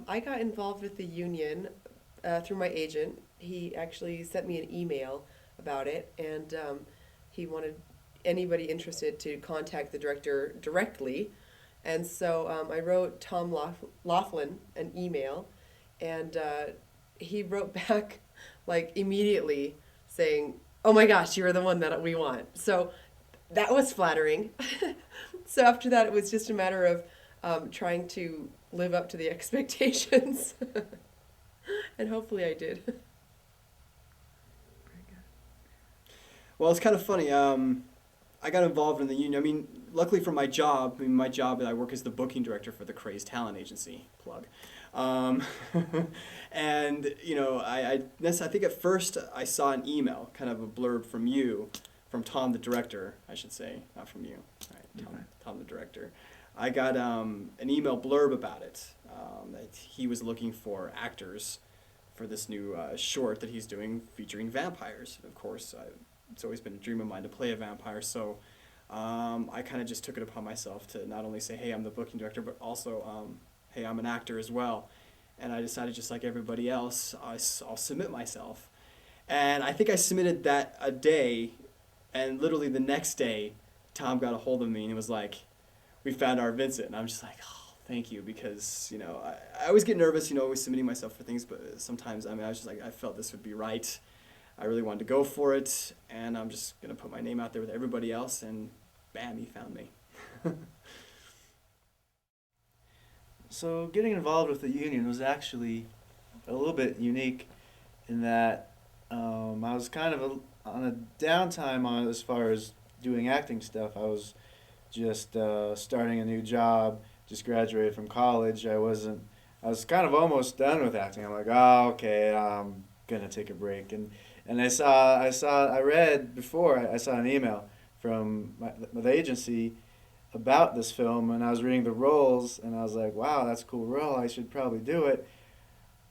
I got involved with the union through my agent. He actually sent me an email about it, and he wanted anybody interested to contact the director directly. And so I wrote Tom Laughlin an email, and he wrote back like immediately saying, "Oh my gosh, you are the one that we want." So that was flattering. So after that, it was just a matter of trying to live up to the expectations, and hopefully I did. Well, it's kind of funny. I got involved in the union. I mean, luckily for my job, I mean, my job, I work as the booking director for the Craze Talent Agency, plug. Um, and, I think at first I saw an email, kind of a blurb from you, from Tom, the director, I should say, not from you. All right, Tom, the director. I got an email blurb about it, that he was looking for actors for this new short that he's doing featuring vampires. Of course, it's always been a dream of mine to play a vampire, so I kind of just took it upon myself to not only say, hey, I'm the booking director, but also, hey, I'm an actor as well. And I decided, just like everybody else, I'll submit myself. And I think I submitted that a day, and literally the next day, Tom got a hold of me and was like, we found our Vincent. And I'm just like, oh, thank you, because, I always get nervous, always submitting myself for things, but sometimes, I was just like, I felt this would be right. I really wanted to go for it, and I'm just going to put my name out there with everybody else, and bam, he found me. So getting involved with the union was actually a little bit unique in that I was kind of on a downtime on as far as doing acting stuff. I was just starting a new job, just graduated from college. I was kind of almost done with acting. I'm like, oh, okay, I'm gonna take a break. And I read before, I saw an email from the agency about this film, and I was reading the roles, and I was like, wow, that's a cool role. I should probably do it.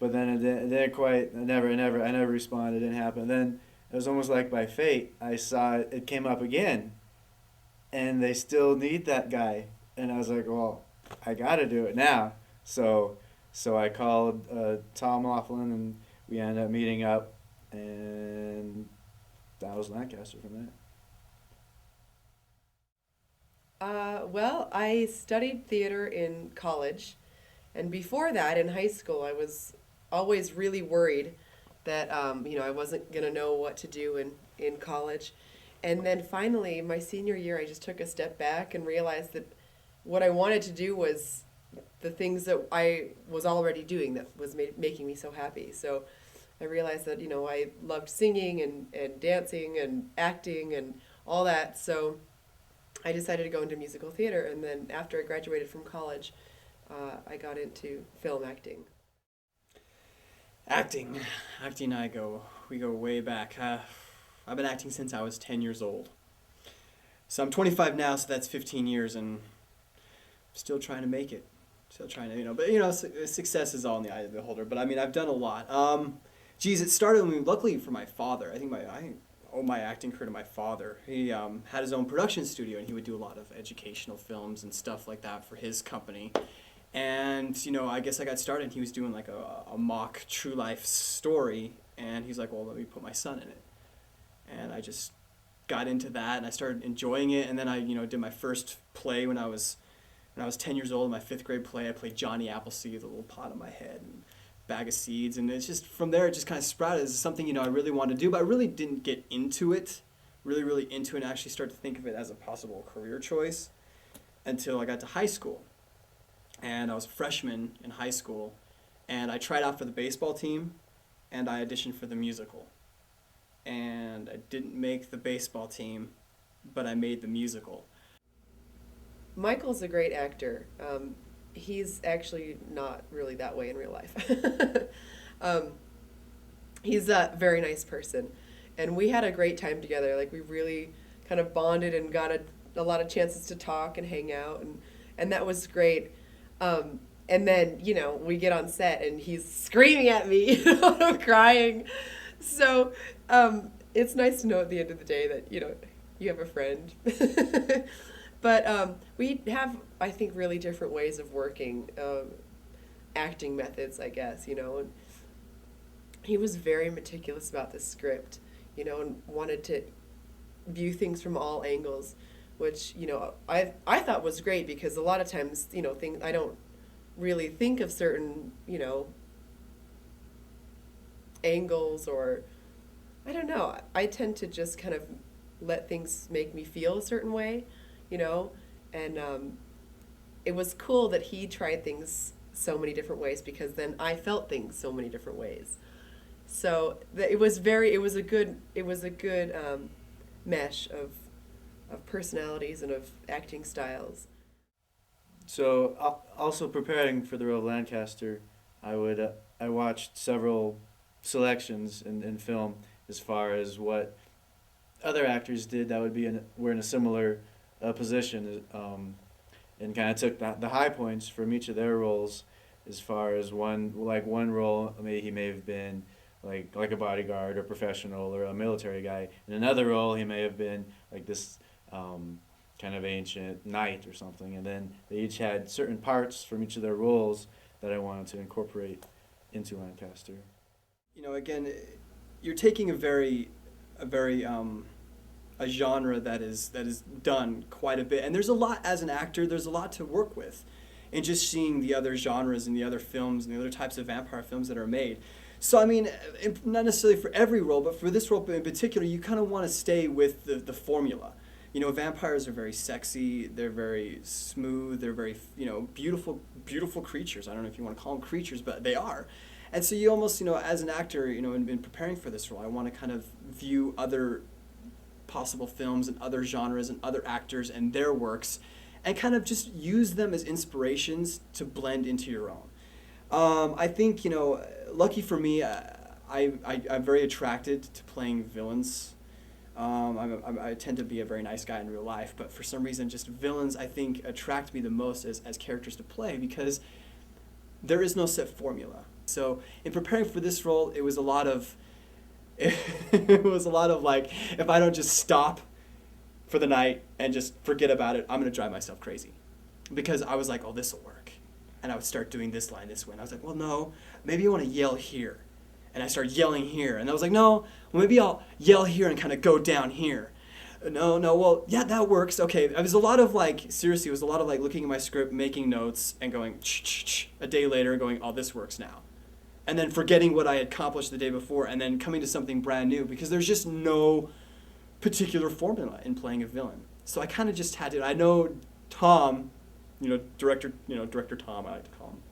But then it didn't quite. I never responded. It didn't happen. Then it was almost like by fate. I saw it came up again, and they still need that guy. And I was like, well, I got to do it now. So I called Tom Laughlin, and we ended up meeting up, and that was Lancaster from there. Well, I studied theater in college, and before that, in high school, I was always really worried that I wasn't gonna know what to do in college. And then finally, my senior year, I just took a step back and realized that what I wanted to do was the things that I was already doing that was making me so happy. So I realized that I loved singing and dancing and acting and all that. So I decided to go into musical theater, and then after I graduated from college, I got into film acting. Acting. Acting and we go way back. I've been acting since I was 10 years old. So I'm 25 now, so that's 15 years, and still trying to make it. Still trying to, but success is all in the eye of the beholder. But I mean, I've done a lot. It started with me, luckily for my father. I owe my acting career to my father. He had his own production studio, and he would do a lot of educational films and stuff like that for his company. And, I guess I got started, and he was doing like a mock true life story, and he's like, well, let me put my son in it. And I just got into that, and I started enjoying it, and then I, did my first play when I was 10 years old, my fifth grade play. I played Johnny Appleseed, the little pot on my head, and bag of seeds, and it's just from there it just kind of sprouted as something I really wanted to do, but I really didn't get into it, really into it, and actually start to think of it as a possible career choice until I got to high school. And I was a freshman in high school, and I tried out for the baseball team, and I auditioned for the musical. And I didn't make the baseball team, but I made the musical. Michael's a great actor. He's actually not really that way in real life. um, he's a very nice person, and we had a great time together. Like, we really kind of bonded and got a lot of chances to talk and hang out, and that was great. And then, we get on set and he's screaming at me, I'm crying. So, it's nice to know at the end of the day that, you have a friend. But we have, I think, really different ways of working. acting methods, I guess, you know. And he was very meticulous about the script, you know, and wanted to view things from all angles, which, you know, I thought was great, because a lot of times, you know, things I don't really think of certain, you know, angles, or I don't know. I tend to just kind of let things make me feel a certain way, you know, and it was cool that he tried things so many different ways, because then I felt things so many different ways. So it was a good mesh of personalities and of acting styles. So also preparing for the role of Lancaster, I watched several selections in film as far as what other actors did that were in a similar position, and kind of took the high points from each of their roles. As far as one role, he may have been like a bodyguard or professional or a military guy. In another role, he may have been like this kind of ancient knight or something. And then they each had certain parts from each of their roles that I wanted to incorporate into Lancaster. You know, again, you're taking a genre that is done quite a bit, and there's a lot as an actor. There's a lot to work with, and just seeing the other genres and the other films and the other types of vampire films that are made. So I mean, not necessarily for every role, but for this role in particular, you kind of want to stay with the formula. You know, vampires are very sexy. They're very smooth. They're very, you know, beautiful creatures. I don't know if you want to call them creatures, but they are. And so you almost, you know, as an actor, you know, in preparing for this role, I want to kind of view other possible films and other genres and other actors and their works, and kind of just use them as inspirations to blend into your own. I think, you know, lucky for me, I'm very attracted to playing villains. I tend to be a very nice guy in real life, but for some reason, just villains, I think, attract me the most as characters to play, because there is no set formula. So in preparing for this role, it was a lot of like, if I don't just stop for the night and just forget about it, I'm going to drive myself crazy. Because I was like, oh, this will work. And I would start doing this line this way. And I was like, well, no, maybe I want to yell here. And I started yelling here. And I was like, no, well, maybe I'll yell here and kind of go down here. No, well, yeah, that works. Okay, it was a lot of like, seriously, it was a lot of like looking at my script, making notes, and going, a day later going, oh, this works now. And then forgetting what I had accomplished the day before, and then coming to something brand new, because there's just no particular formula in playing a villain. So I kind of just had to. I know Tom, director Tom, I like to call him.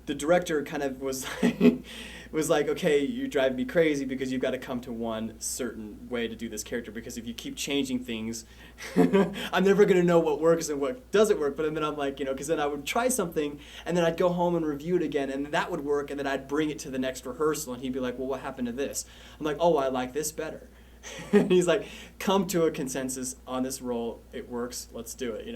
The director kind of was like, okay, you drive me crazy because you've got to come to one certain way to do this character, because if you keep changing things, I'm never going to know what works and what doesn't work. But then I'm like, because then I would try something and then I'd go home and review it again, and that would work, and then I'd bring it to the next rehearsal and he'd be like, well, what happened to this? I'm like, oh, I like this better. And he's like, come to a consensus on this role. It works. Let's do it,